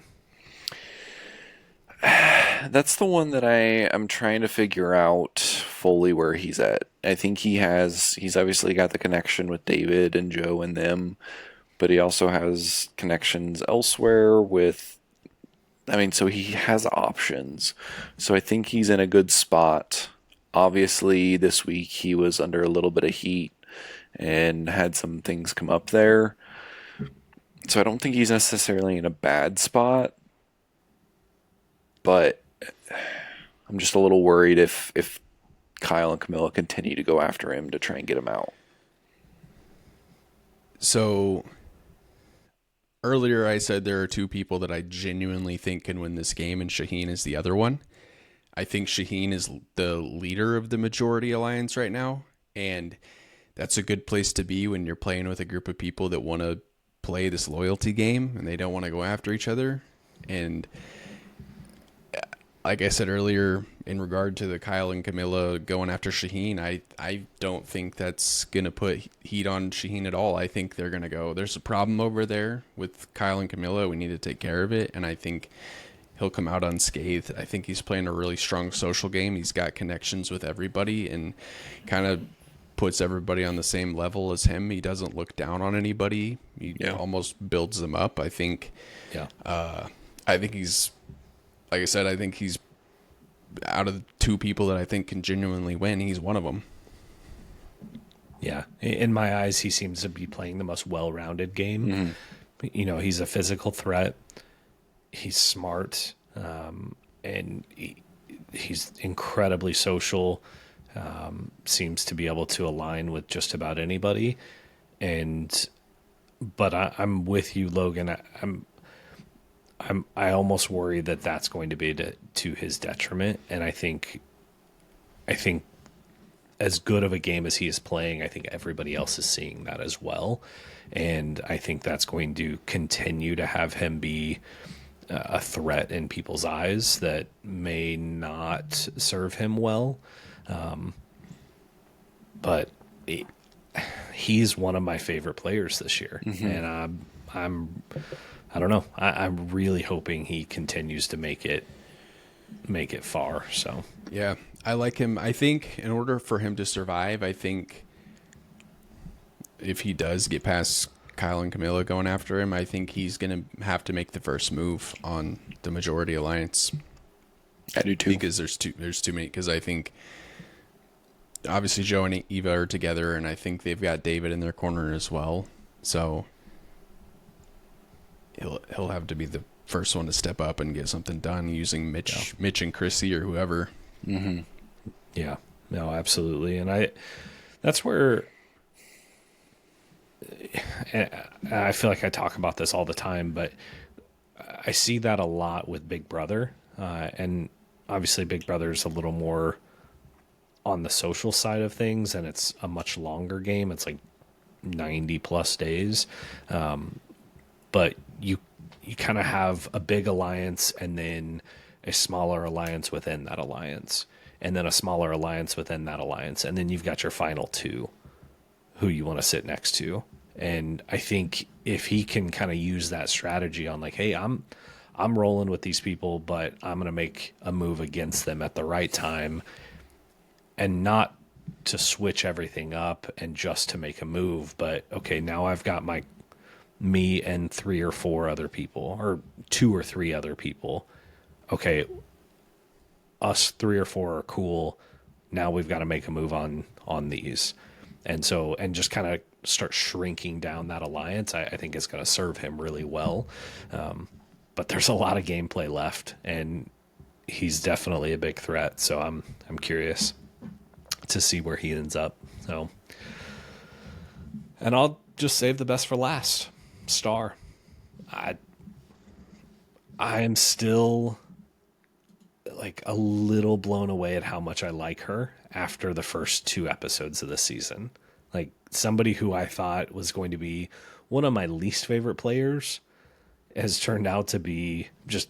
That's the one that I'm trying to figure out fully where he's at. I think he's obviously got the connection with David and Joe and them, but he also has connections elsewhere so he has options. So I think he's in a good spot. Obviously, this week he was under a little bit of heat and had some things come up there. So I don't think he's necessarily in a bad spot, but I'm just a little worried if Kyle and Camilla continue to go after him to try and get him out. So earlier I said there are two people that I genuinely think can win this game, and Shaheen is the other one. I think Shaheen is the leader of the majority alliance right now, and that's a good place to be when you're playing with a group of people that want to play this loyalty game and they don't want to go after each other. And like I said earlier, in regard to the Kyle and Camilla going after Shaheen, I don't think that's going to put heat on Shaheen at all. I think they're going to go, there's a problem over there with Kyle and Camilla. We need to take care of it. And I think he'll come out unscathed. I think he's playing a really strong social game. He's got connections with everybody and kind of puts everybody on the same level as him. He doesn't look down on anybody. He almost builds them up. I think he's, like I said, I think he's out of the two people that I think can genuinely win, he's one of them. Yeah. In my eyes, he seems to be playing the most well-rounded game. You know, he's a physical threat. He's smart. And he's incredibly social. Seems to be able to align with just about anybody. But I'm with you, Logan. I almost worry that that's going to be to his detriment. And I think as good of a game as he is playing, I think everybody else is seeing that as well. And I think that's going to continue to have him be a threat in people's eyes that may not serve him well. But he's one of my favorite players this year. And I don't know. I'm really hoping he continues to make it far. So yeah, I like him. I think in order for him to survive, I think if he does get past Kyle and Camilla going after him, I think he's going to have to make the first move on the majority alliance. I do too. Because there's too many. Because I think obviously Joe and Eva are together, and I think they've got David in their corner as well. So he'll have to be the first one to step up and get something done using Mitch and Chrissy or whoever. Yeah, no, absolutely. And that's where I feel like I talk about this all the time, but I see that a lot with Big Brother. And obviously Big Brother's a little more on the social side of things, and it's a much longer game. It's like 90 plus days. But you kind of have a big alliance and then a smaller alliance within that alliance, and then a smaller alliance within that alliance. And then you've got your final two who you want to sit next to. And I think if he can kind of use that strategy on like, hey, I'm rolling with these people, but I'm going to make a move against them at the right time, and not to switch everything up and just to make a move, but okay, now I've got me and 3 or 4 other people, or 2 or 3 other people. Okay, us 3 or 4 are cool. Now we've got to make a move on these. And just kind of start shrinking down that alliance, I think is going to serve him really well. But there's a lot of gameplay left, and he's definitely a big threat. So I'm curious to see where he ends up. So, and I'll just save the best for last. Star. I am still like a little blown away at how much I like her after the first 2 episodes of the season. Like, somebody who I thought was going to be one of my least favorite players has turned out to be just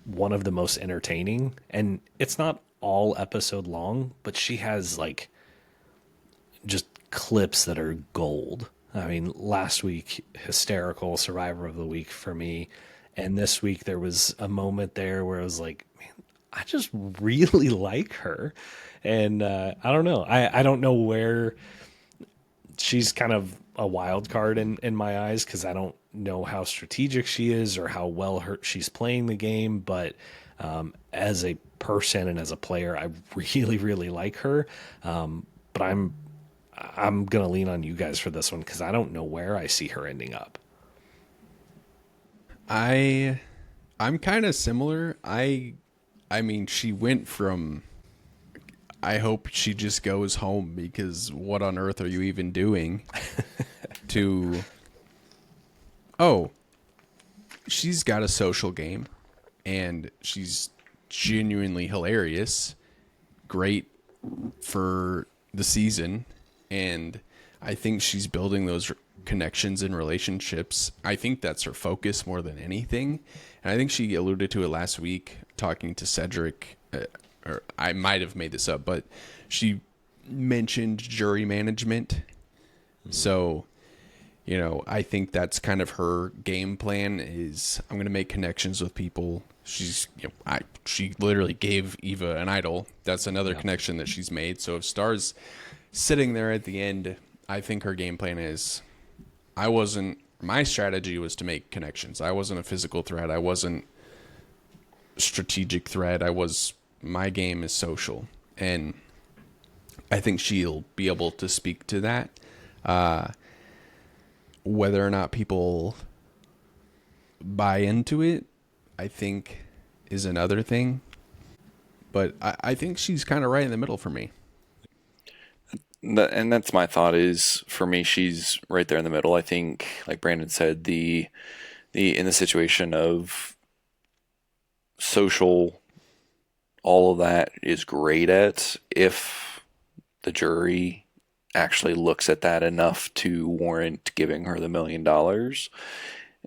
one of the most entertaining. And it's not all episode long, but she has like just clips that are gold. I mean, last week, hysterical Survivor of the Week for me. And this week there was a moment there where I was like, man, I just really like her. And I don't know. I don't know where she's kind of a wild card in my eyes, because I don't know how strategic she is or how well she's playing the game. But as a person and as a player, I really, really like her. But I'm going to lean on you guys for this one, because I don't know where I see her ending up. I'm kind of similar. I mean, she went from I hope she just goes home, because what on earth are you even doing to... Oh, she's got a social game, and she's genuinely hilarious. Great for the season, and I think she's building those connections and relationships. I think that's her focus more than anything. And I think she alluded to it last week talking to Cedric, or I might have made this up, but she mentioned jury management. So, you know, I think that's kind of her game plan is I'm going to make connections with people. She's, you know, she literally gave Eva an idol. That's another connection that she's made. So if Star's sitting there at the end, I think her game plan is my strategy was to make connections. I wasn't a physical threat. I wasn't strategic threat. My game is social. And I think she'll be able to speak to that. Whether or not people buy into it, I think is another thing. But I think she's kind of right in the middle for me. And that's my thought is, for me, she's right there in the middle. I think, like Brandon said, the in the situation of social, all of that is great at, if the jury actually looks at that enough to warrant giving her the $1 million.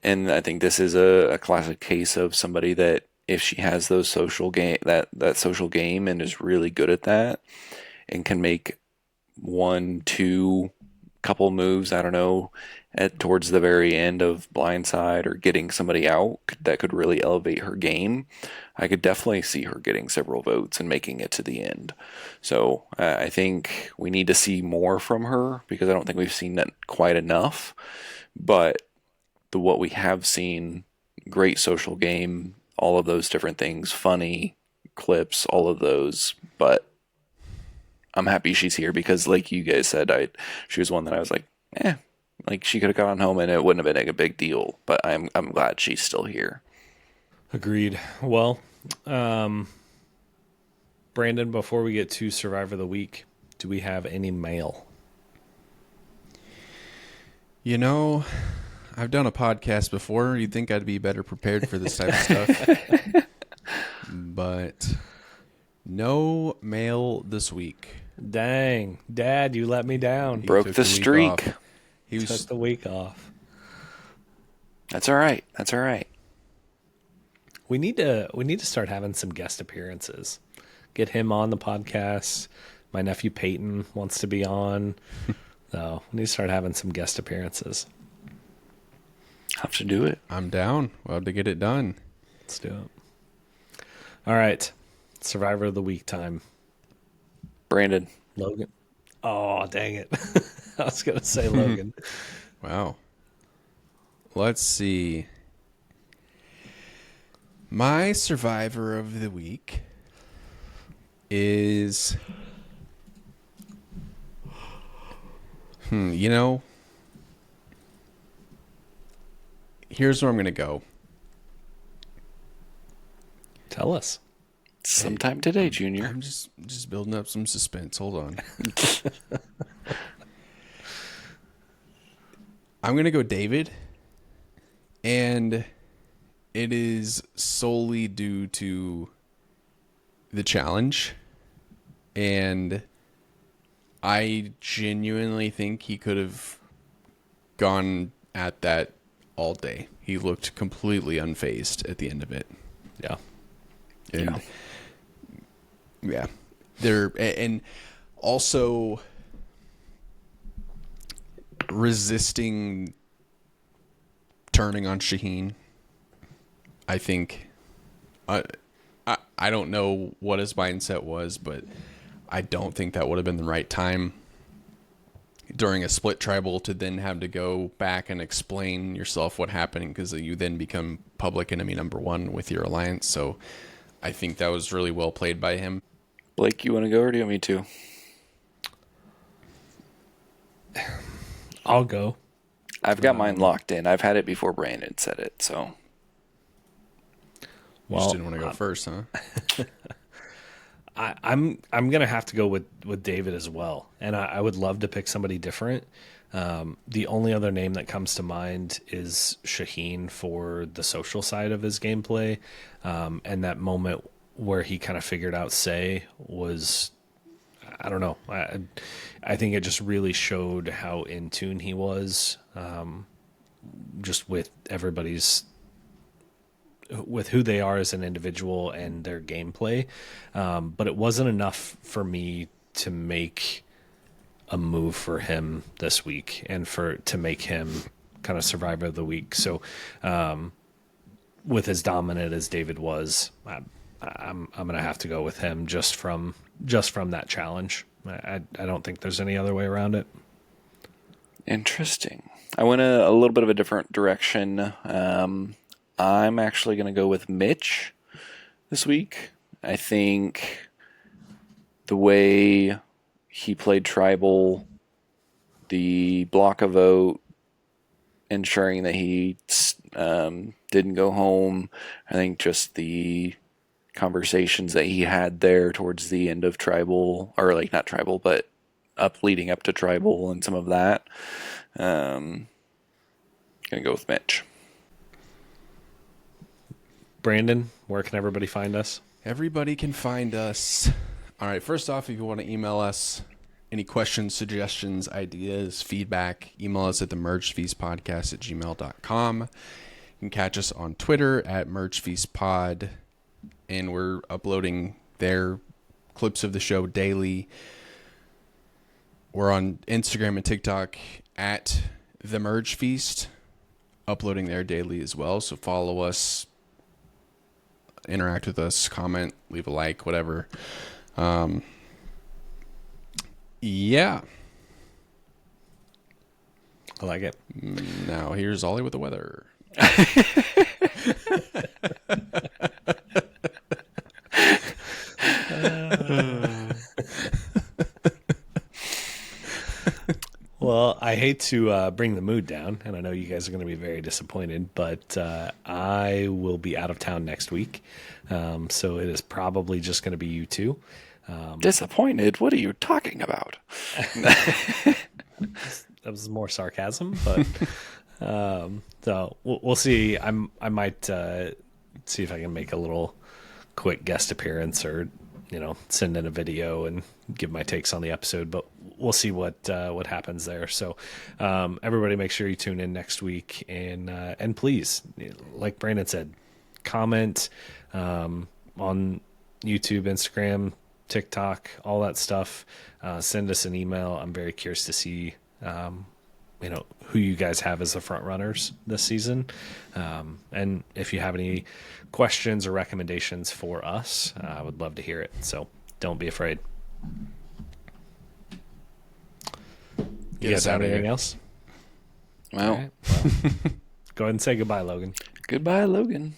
And I think this is a classic case of somebody that, if she has those social game, that social game, and is really good at that, and can make one, two, couple moves, I don't know, towards the very end of blindside or getting somebody out that could really elevate her game, I could definitely see her getting several votes and making it to the end. So I think we need to see more from her, because I don't think we've seen that quite enough. But what we have seen, great social game, all of those different things, funny clips, all of those. But I'm happy she's here, because, like you guys said, she was one that I was like, like she could have gone home and it wouldn't have been a big deal. But I'm glad she's still here. Agreed. Well, Brandon, before we get to Survivor of the Week, do we have any mail? You know, I've done a podcast before. You'd think I'd be better prepared for this type of stuff. But no mail this week. Dang, Dad, you let me down. Broke the streak. He Took the week off. That's all right. That's all right. We need to start having some guest appearances. Get him on the podcast. My nephew Peyton wants to be on. So we need to start having some guest appearances. Have to do it. I'm down. We'll have to get it done. Let's do it. All right. Survivor of the Week time. Brandon. Logan. Oh, dang it. I was going to say Logan. Wow. Let's see. My Survivor of the Week is... you know, here's where I'm going to go. Tell us. Sometime today, Junior. I'm just building up some suspense. Hold on. I'm going to go David. And it is solely due to the challenge. And I genuinely think he could have gone at that all day. He looked completely unfazed at the end of it. Yeah. And yeah. There, and also resisting turning on Shaheen. I think I don't know what his mindset was, but I don't think that would have been the right time during a split tribal to then have to go back and explain yourself what happened, because you then become public enemy number one with your alliance. So I think that was really well played by him. Blake, you want to go, or do you want me to? I'll go. I've got mine locked in. I've had it before Brandon said it, so. You just didn't want to go first, huh? I'm gonna have to go with David as well, and I would love to pick somebody different. The only other name that comes to mind is Shaheen for the social side of his gameplay, and that moment where he kind of figured out Say was, I don't know. I think it just really showed how in tune he was, just with with who they are as an individual and their gameplay. But it wasn't enough for me to make a move for him this week and to make him kind of survivor of the week. So, with as dominant as David was, I'm going to have to go with him just from that challenge. I don't think there's any other way around it. Interesting. I went a little bit of a different direction. I'm actually going to go with Mitch this week. I think the way he played Tribal, the block a vote, ensuring that he didn't go home, I think just the conversations that he had there towards the end of Tribal, or like not Tribal, but leading up to Tribal and some of that. Gonna go with Mitch. Brandon, where can everybody find us? Everybody can find us. All right, first off, if you want to email us any questions, suggestions, ideas, feedback, email us at the mergefeastpodcast@gmail.com. You can catch us on Twitter at mergefeastpod, and we're uploading their clips of the show daily. We're on Instagram and TikTok at the Merge Feast, uploading there daily as well. So follow us, interact with us, comment, leave a like, whatever. Yeah. I like it. Now here's Ollie with the weather. Well, I hate to bring the mood down, and I know you guys are going to be very disappointed, but I will be out of town next week, so it is probably just going to be you two. Disappointed? What are you talking about? That was more sarcasm, but so we'll see. I might see if I can make a little quick guest appearance, or send in a video and give my takes on the episode, but we'll see what happens there. So everybody make sure you tune in next week, and please, like Brandon said, comment on YouTube, Instagram, TikTok, all that stuff. Send us an email. I'm very curious to see who you guys have as the front runners this season, and if you have any questions or recommendations for us, I would love to hear it. So don't be afraid. You guys have anything else? Well, All right. Well, go ahead and say goodbye, Logan. Goodbye, Logan.